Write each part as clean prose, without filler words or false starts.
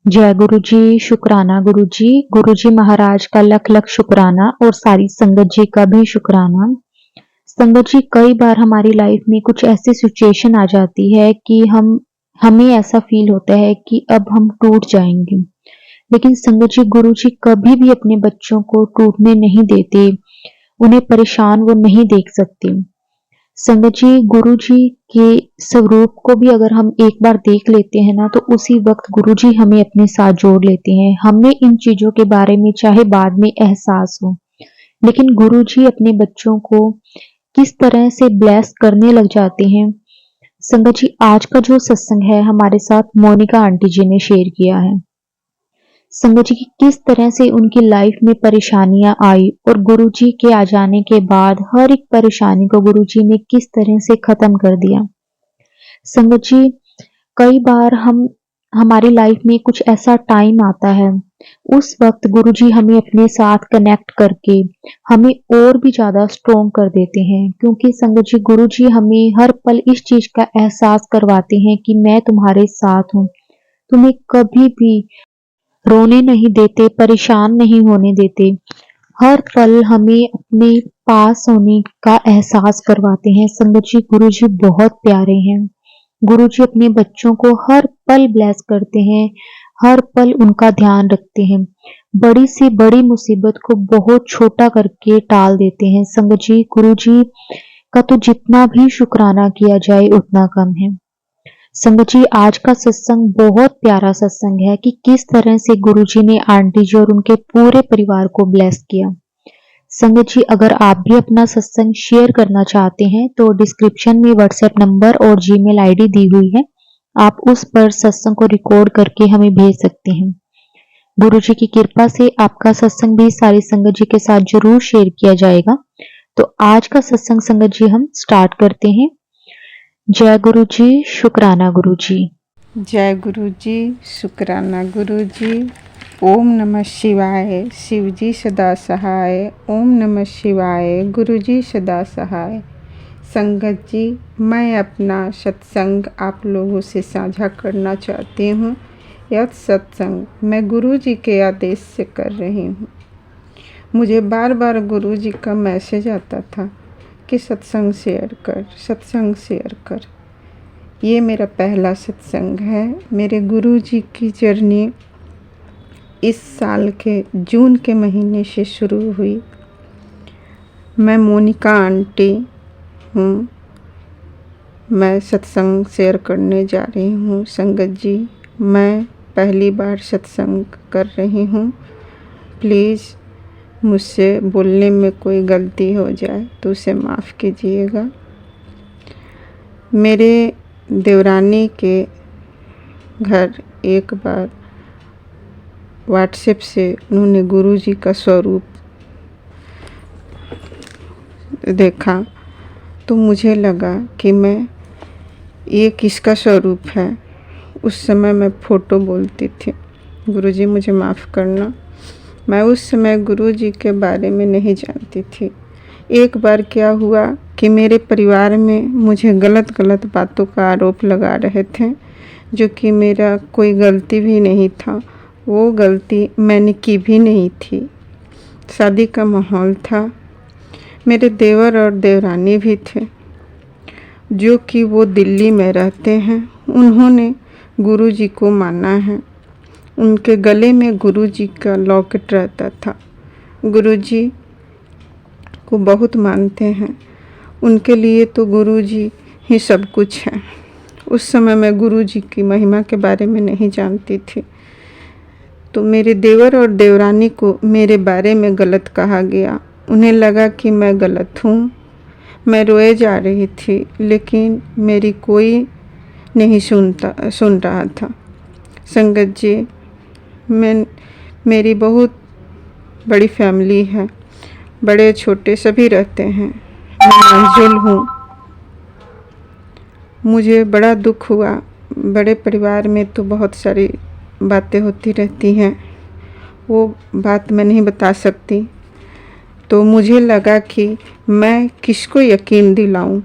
जय गुरु जी, शुक्राना गुरु जी महाराज का लख लख शुक्राना और सारी संगत जी का भी शुक्राना। संगत जी, कई बार हमारी लाइफ में कुछ ऐसी सिचुएशन आ जाती है कि हमें ऐसा फील होता है कि अब हम टूट जाएंगे। लेकिन संगत जी, गुरु जी कभी भी अपने बच्चों को टूटने नहीं देते, उन्हें परेशान वो नहीं देख सकते। संगत जी, गुरु जी के स्वरूप को भी अगर हम एक बार देख लेते हैं ना, तो उसी वक्त गुरु जी हमें अपने साथ जोड़ लेते हैं। हमें इन चीजों के बारे में चाहे बाद में एहसास हो, लेकिन गुरु जी अपने बच्चों को किस तरह से ब्लेस करने लग जाते हैं। संगत जी, आज का जो सत्संग है हमारे साथ मोनिका आंटी जी ने शेयर किया है। संगत जी की किस तरह से उनकी लाइफ में परेशानियां आई और गुरुजी के आ जाने के बाद हर एक परेशानी को गुरुजी ने किस तरह से खत्म कर दिया। संगत जी, कई बार हम हमारी लाइफ में कुछ ऐसा टाइम आता है, उस वक्त गुरुजी हमें अपने साथ कनेक्ट करके हमें और भी ज्यादा स्ट्रोंग कर देते हैं, क्योंकि संगत जी गुरुजी हमें हर पल इस चीज का एहसास करवाते हैं कि मैं तुम्हारे साथ हूँ, तुम्हें कभी भी रोने नहीं देते, परेशान नहीं होने देते। हर पल हमें अपने पास होने का एहसास करवाते हैं। संगत जी, गुरुजी बहुत प्यारे हैं। गुरुजी अपने बच्चों को हर पल ब्लेस करते हैं, हर पल उनका ध्यान रखते हैं। बड़ी से बड़ी मुसीबत को बहुत छोटा करके टाल देते हैं। संगत जी, गुरुजी का तो जितना भी शुक्राना किया जाए उतना कम है। संगत जी, आज का सत्संग बहुत प्यारा सत्संग है कि किस तरह से गुरुजी ने आंटी जी और उनके पूरे परिवार को ब्लेस किया। संगत जी, अगर आप भी अपना सत्संग शेयर करना चाहते हैं तो डिस्क्रिप्शन में व्हाट्सएप नंबर और जीमेल आईडी दी हुई है, आप उस पर सत्संग को रिकॉर्ड करके हमें भेज सकते हैं। गुरुजी की कृपा से आपका सत्संग भी सारी संगत जी के साथ जरूर शेयर किया जाएगा। तो आज का सत्संग संगत जी हम स्टार्ट करते हैं। जय गुरु जी, शुक्राना गुरु जी। जय गुरु जी, शुक्राना गुरु जी। ओम नमः शिवाय, शिव जी सदा सहाय। ओम नमः शिवाय, गुरु जी सदा सहाय। संगत जी, मैं अपना सत्संग आप लोगों से साझा करना चाहती हूँ। यह सत्संग मैं गुरु जी के आदेश से कर रही हूँ। मुझे बार बार गुरु जी का मैसेज आता था कि सत्संग शेयर कर, सत्संग शेयर कर। ये मेरा पहला सत्संग है। मेरे गुरु जी की जर्नी इस साल के जून के महीने से शुरू हुई। मैं मोनिका आंटी हूँ। मैं सत्संग शेयर करने जा रही हूँ। संगत जी, मैं पहली बार सत्संग कर रही हूँ। प्लीज़ मुझसे बोलने में कोई गलती हो जाए तो उसे माफ़ कीजिएगा। मेरे देवरानी के घर एक बार व्हाट्सएप से उन्होंने गुरु जी का स्वरूप देखा, तो मुझे लगा कि ये किसका स्वरूप है। उस समय मैं फ़ोटो बोलती थी। गुरु जी मुझे माफ़ करना, मैं उस समय गुरु जी के बारे में नहीं जानती थी। एक बार क्या हुआ कि मेरे परिवार में मुझे गलत बातों का आरोप लगा रहे थे, जो कि मेरा कोई गलती भी नहीं था। वो गलती मैंने की भी नहीं थी। शादी का माहौल था। मेरे देवर और देवरानी भी थे, जो कि वो दिल्ली में रहते हैं। उन्होंने गुरु जी को माना है। उनके गले में गुरु जी का लॉकेट रहता था। गुरु जी को बहुत मानते हैं। उनके लिए तो गुरु जी ही सब कुछ है। उस समय मैं गुरु जी की महिमा के बारे में नहीं जानती थी, तो मेरे देवर और देवरानी को मेरे बारे में गलत कहा गया। उन्हें लगा कि मैं गलत हूँ। मैं रोए जा रही थी, लेकिन मेरी कोई नहीं सुन रहा था। संगत जी, मेरी बहुत बड़ी फैमिली है, बड़े छोटे सभी रहते हैं। मैं मंजुल हूँ। मुझे बड़ा दुख हुआ। बड़े परिवार में तो बहुत सारी बातें होती रहती हैं, वो बात मैं नहीं बता सकती। तो मुझे लगा कि मैं किसको यकीन दिलाऊं।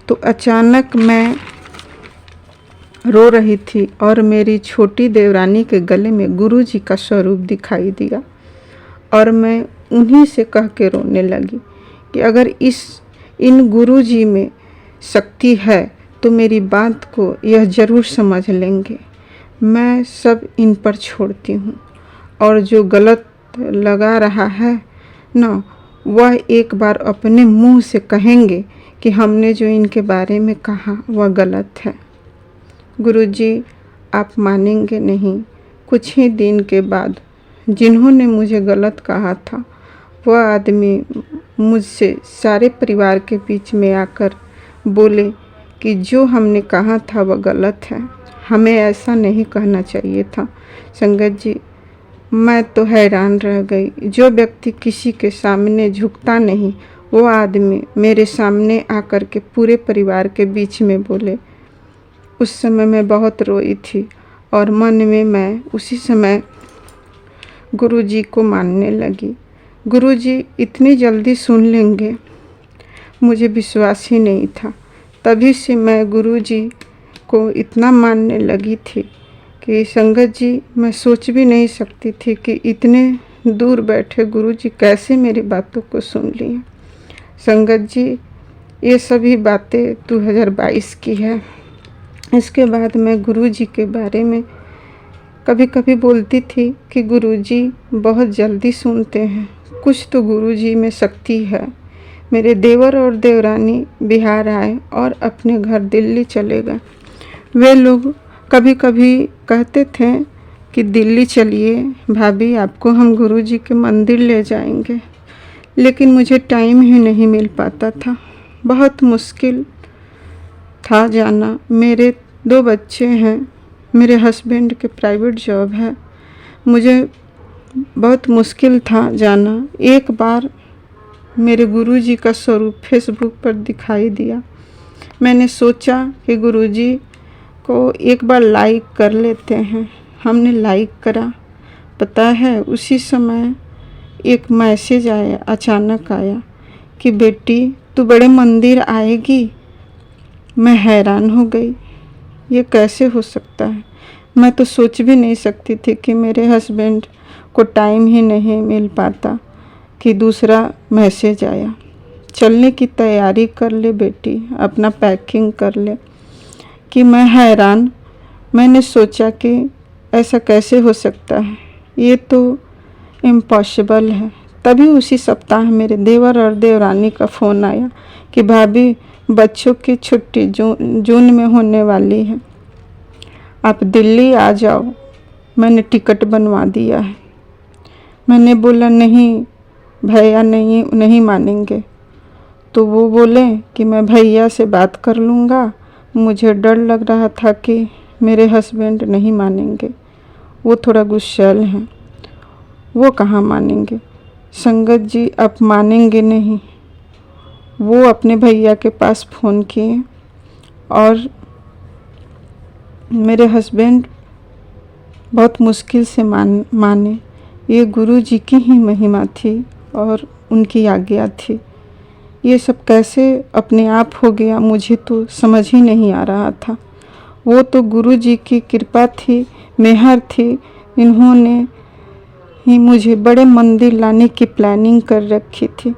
तो अचानक मैं रो रही थी और मेरी छोटी देवरानी के गले में गुरुजी का स्वरूप दिखाई दिया और मैं उन्हीं से कह के रोने लगी कि अगर इन गुरुजी में शक्ति है तो मेरी बात को यह ज़रूर समझ लेंगे। मैं सब इन पर छोड़ती हूँ और जो गलत लगा रहा है ना, वह एक बार अपने मुंह से कहेंगे कि हमने जो इनके बारे में कहा वह गलत है। गुरुजी, आप मानेंगे नहीं, कुछ ही दिन के बाद जिन्होंने मुझे गलत कहा था वह आदमी मुझसे सारे परिवार के बीच में आकर बोले कि जो हमने कहा था वह गलत है, हमें ऐसा नहीं कहना चाहिए था। संगत जी, मैं तो हैरान रह गई। जो व्यक्ति किसी के सामने झुकता नहीं, वो आदमी मेरे सामने आकर के पूरे परिवार के बीच में बोले। उस समय मैं बहुत रोई थी और मन में मैं उसी समय गुरुजी को मानने लगी। गुरुजी इतनी जल्दी सुन लेंगे, मुझे विश्वास ही नहीं था। तभी से मैं गुरुजी को इतना मानने लगी थी कि संगत जी, मैं सोच भी नहीं सकती थी कि इतने दूर बैठे गुरुजी कैसे मेरी बातों को सुन लिए। संगत जी, ये सभी बातें 2022 की है। इसके बाद मैं गुरुजी के बारे में कभी कभी बोलती थी कि गुरुजी बहुत जल्दी सुनते हैं, कुछ तो गुरुजी में शक्ति है। मेरे देवर और देवरानी बिहार आए और अपने घर दिल्ली चले गए। वे लोग कभी कभी कहते थे कि दिल्ली चलिए भाभी, आपको हम गुरुजी के मंदिर ले जाएंगे, लेकिन मुझे टाइम ही नहीं मिल पाता था। बहुत मुश्किल था जाना। मेरे 2 बच्चे हैं, मेरे हस्बैंड के प्राइवेट जॉब है, मुझे बहुत मुश्किल था जाना। एक बार मेरे गुरुजी का स्वरूप फेसबुक पर दिखाई दिया। मैंने सोचा कि गुरुजी को एक बार लाइक कर लेते हैं। हमने लाइक करा। पता है, उसी समय एक मैसेज आया, अचानक आया कि बेटी तू बड़े मंदिर आएगी। मैं हैरान हो गई, ये कैसे हो सकता है। मैं तो सोच भी नहीं सकती थी कि मेरे हस्बैंड को टाइम ही नहीं मिल पाता कि दूसरा मैसेज आया, चलने की तैयारी कर ले बेटी, अपना पैकिंग कर ले। कि मैं हैरान। मैंने सोचा कि ऐसा कैसे हो सकता है, ये तो इम्पॉसिबल है। तभी उसी सप्ताह मेरे देवर और देवरानी का फ़ोन आया कि भाभी, बच्चों की छुट्टी जून में होने वाली है, आप दिल्ली आ जाओ, मैंने टिकट बनवा दिया है। मैंने बोला नहीं भैया, नहीं मानेंगे। तो वो बोले कि मैं भैया से बात कर लूँगा। मुझे डर लग रहा था कि मेरे हस्बैंड नहीं मानेंगे, वो थोड़ा गुस्सैल हैं, वो कहाँ मानेंगे। संगत जी, आप मानेंगे नहीं। वो अपने भैया के पास फ़ोन किए और मेरे हस्बैंड बहुत मुश्किल से माने। ये गुरु जी की ही महिमा थी और उनकी आज्ञा थी। ये सब कैसे अपने आप हो गया, मुझे तो समझ ही नहीं आ रहा था। वो तो गुरु जी की कृपा थी, मेहर थी। इन्होंने ही मुझे बड़े मंदिर लाने की प्लानिंग कर रखी थी।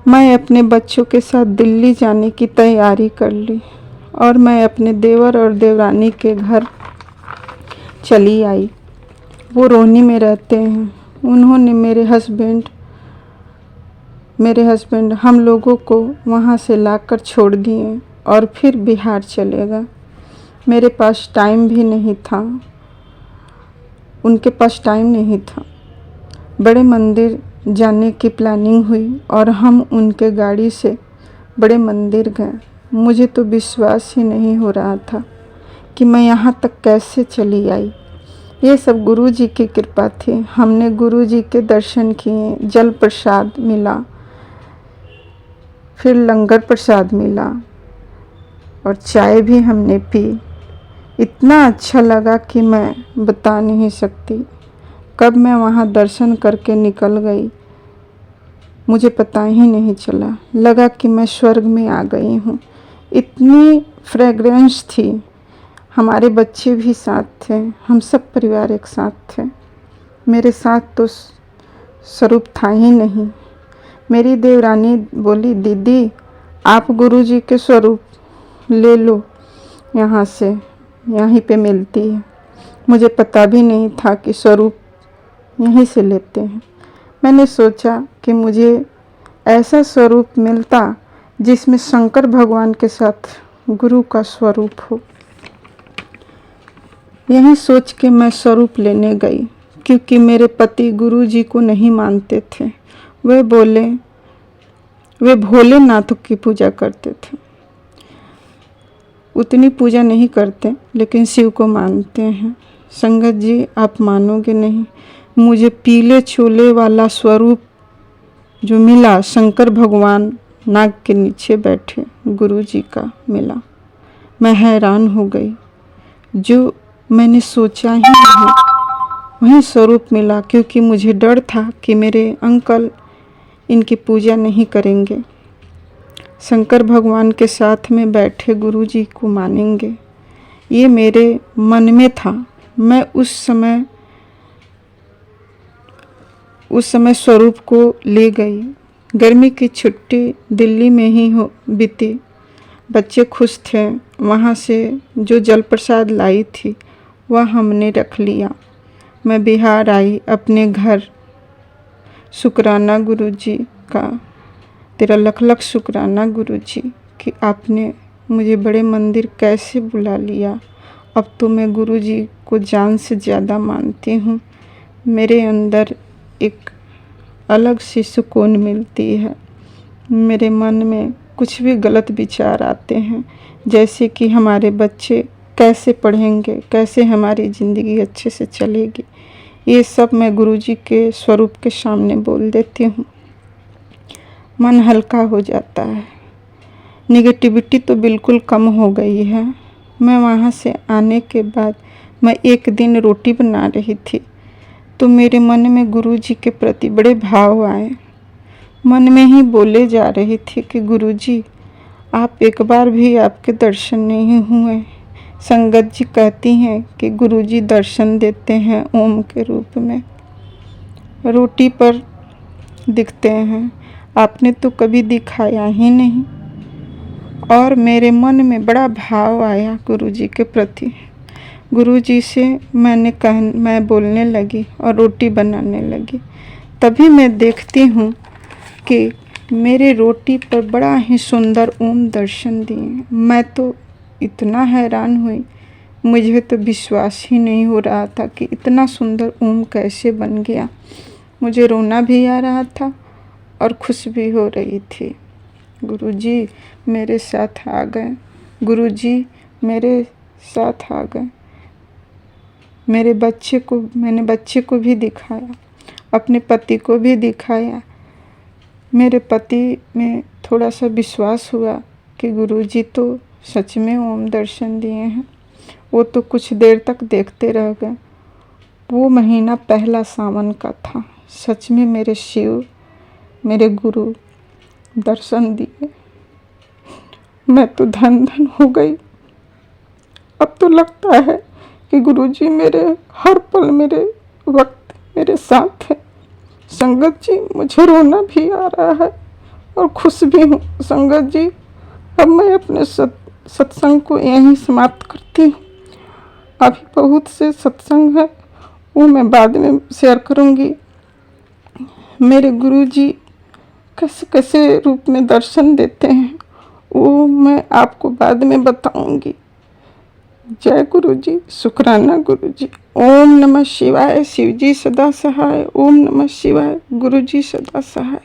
मैं अपने बच्चों के साथ दिल्ली जाने की तैयारी कर ली और मैं अपने देवर और देवरानी के घर चली आई। वो रोहनी में रहते हैं। उन्होंने मेरे हस्बैंड हम लोगों को वहाँ से लाकर छोड़ दिए और फिर बिहार चले गए। मेरे पास टाइम भी नहीं था, उनके पास टाइम नहीं था। बड़े मंदिर जाने की प्लानिंग हुई और हम उनके गाड़ी से बड़े मंदिर गए। मुझे तो विश्वास ही नहीं हो रहा था कि मैं यहाँ तक कैसे चली आई। ये सब गुरु जी की कृपा थी। हमने गुरु जी के दर्शन किए, जल प्रसाद मिला, फिर लंगर प्रसाद मिला और चाय भी हमने पी। इतना अच्छा लगा कि मैं बता नहीं सकती। कब मैं वहाँ दर्शन करके निकल गई मुझे पता ही नहीं चला। लगा कि मैं स्वर्ग में आ गई हूँ। इतनी फ्रेगरेंस थी। हमारे बच्चे भी साथ थे, हम सब परिवार एक साथ थे। मेरे साथ तो स्वरूप था ही नहीं। मेरी देवरानी बोली, दीदी आप गुरुजी के स्वरूप ले लो, यहाँ से यहीं पे मिलती है। मुझे पता भी नहीं था कि स्वरूप यहीं से लेते हैं। मैंने सोचा कि मुझे ऐसा स्वरूप मिलता जिसमें शंकर भगवान के साथ गुरु का स्वरूप हो। यही सोच के मैं स्वरूप लेने गई, क्योंकि मेरे पति गुरुजी को नहीं मानते थे। वे भोलेनाथ की पूजा करते थे। उतनी पूजा नहीं करते, लेकिन शिव को मानते हैं। संगत जी, आप मानोगे नहीं, मुझे पीले छोले वाला स्वरूप जो मिला, शंकर भगवान नाग के नीचे बैठे गुरुजी का मिला। मैं हैरान हो गई। जो मैंने सोचा ही नहीं वही स्वरूप मिला, क्योंकि मुझे डर था कि मेरे अंकल इनकी पूजा नहीं करेंगे, शंकर भगवान के साथ में बैठे गुरुजी को मानेंगे। ये मेरे मन में था। मैं उस समय स्वरूप को ले गई। गर्मी की छुट्टी दिल्ली में ही बीती। बच्चे खुश थे। वहाँ से जो जल प्रसाद लाई थी वह हमने रख लिया। मैं बिहार आई अपने घर। शुक्राना गुरुजी का, तेरा लख लख शुक्राना गुरुजी कि आपने मुझे बड़े मंदिर कैसे बुला लिया। अब तो मैं गुरुजी को जान से ज़्यादा मानती हूँ। मेरे अंदर एक अलग सी सुकून मिलती है। मेरे मन में कुछ भी गलत विचार आते हैं, जैसे कि हमारे बच्चे कैसे पढ़ेंगे, कैसे हमारी ज़िंदगी अच्छे से चलेगी, ये सब मैं गुरुजी के स्वरूप के सामने बोल देती हूँ। मन हल्का हो जाता है। निगेटिविटी तो बिल्कुल कम हो गई है। मैं वहाँ से आने के बाद मैं एक दिन रोटी बना रही थी तो मेरे मन में गुरुजी के प्रति बड़े भाव आए। मन में ही बोले जा रही थी कि गुरुजी, आप एक बार भी आपके दर्शन नहीं हुए। संगत जी कहती हैं कि गुरुजी दर्शन देते हैं ओम के रूप में, रोटी पर दिखते हैं, आपने तो कभी दिखाया ही नहीं। और मेरे मन में बड़ा भाव आया गुरुजी के प्रति। गुरुजी से मैं बोलने लगी और रोटी बनाने लगी। तभी मैं देखती हूँ कि मेरे रोटी पर बड़ा ही सुंदर ओम दर्शन दिए। मैं तो इतना हैरान हुई, मुझे तो विश्वास ही नहीं हो रहा था कि इतना सुंदर ओम कैसे बन गया। मुझे रोना भी आ रहा था और खुश भी हो रही थी। गुरुजी मेरे साथ आ गए, गुरुजी मेरे साथ आ गए। मैंने बच्चे को भी दिखाया, अपने पति को भी दिखाया। मेरे पति में थोड़ा सा विश्वास हुआ कि गुरुजी तो सच में ओम दर्शन दिए हैं। वो तो कुछ देर तक देखते रह गए। वो महीना पहला सावन का था। सच में मेरे शिव, मेरे गुरु दर्शन दिए। मैं तो धन धन हो गई। अब तो लगता है कि गुरुजी मेरे हर पल, मेरे वक्त मेरे साथ है। संगत जी, मुझे रोना भी आ रहा है और खुश भी हूँ। संगत जी, अब मैं अपने सत्संग को यहीं समाप्त करती हूँ। अभी बहुत से सत्संग है, वो मैं बाद में शेयर करूँगी। मेरे गुरुजी कैसे कैसे रूप में दर्शन देते हैं वो मैं आपको बाद में बताऊँगी। जय गुरुजी, शुक्राना गुरुजी। ओम नमः शिवाय। शिवजी सदा सहाय। ओम नमः शिवाय। गुरुजी सदा सहाय।